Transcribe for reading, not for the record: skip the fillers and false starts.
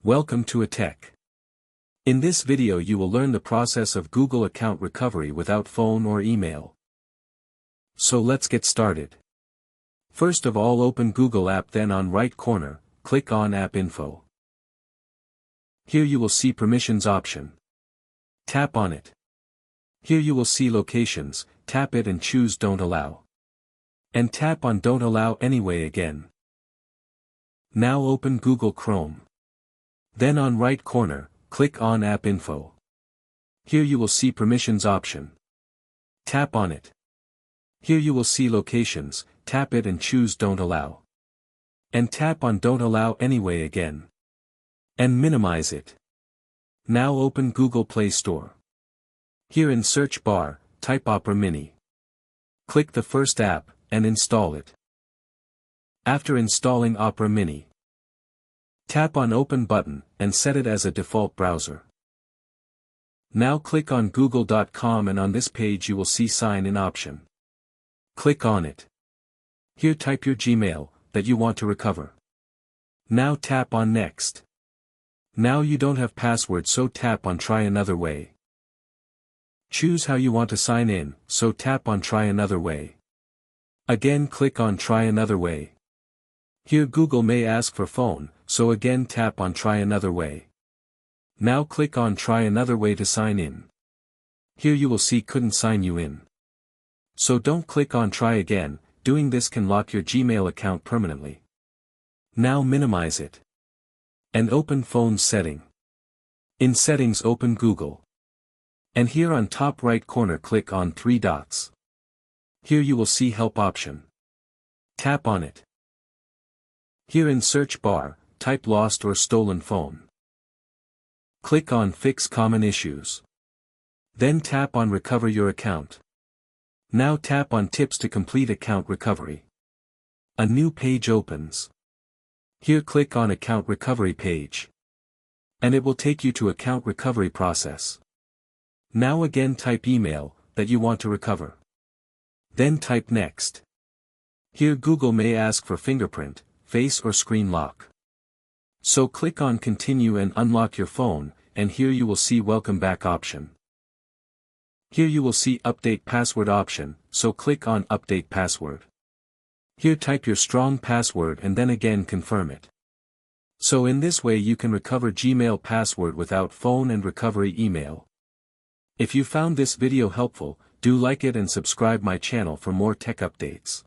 Welcome to Tech. In this video you will learn the process of Google account recovery without phone or email. So let's get started. First of all, open Google app, then on right corner, click on App Info. Here you will see Permissions option. Tap on it. Here you will see Locations, tap it and choose Don't Allow. And tap on Don't Allow anyway again. Now open Google Chrome. Then on right corner, click on App Info. Here you will see Permissions option. Tap on it. Here you will see Locations, tap it and choose Don't Allow. And tap on Don't Allow anyway again. And minimize it. Now open Google Play Store. Here in search bar, type Opera Mini. Click the first app, and install it. After installing Opera Mini, tap on Open button, and set it as a default browser. Now click on google.com and on this page you will see Sign In option. Click on it. Here type your Gmail, that you want to recover. Now tap on Next. Now you don't have password, so tap on Try Another Way. Choose how you want to sign in, so tap on Try Another Way. Again click on Try Another Way. Here Google may ask for phone, so again tap on Try Another Way. Now click on Try Another Way to sign in. Here you will see Couldn't sign you in. So don't click on Try Again, doing this can lock your Gmail account permanently. Now minimize it. And open Phone Setting. In Settings open Google. And here on top right corner click on three dots. Here you will see Help option. Tap on it. Here in search bar, type Lost or Stolen Phone. Click on Fix Common Issues. Then tap on Recover Your Account. Now tap on Tips to complete account recovery. A new page opens. Here click on Account Recovery page. And it will take you to account recovery process. Now again type email, that you want to recover. Then type Next. Here Google may ask for fingerprint, face or screen lock. So click on Continue and unlock your phone, and here you will see Welcome Back option. Here you will see Update Password option, so click on Update Password. Here type your strong password and then again confirm it. So in this way you can recover Gmail password without phone and recovery email. If you found this video helpful, do like it and subscribe my channel for more tech updates.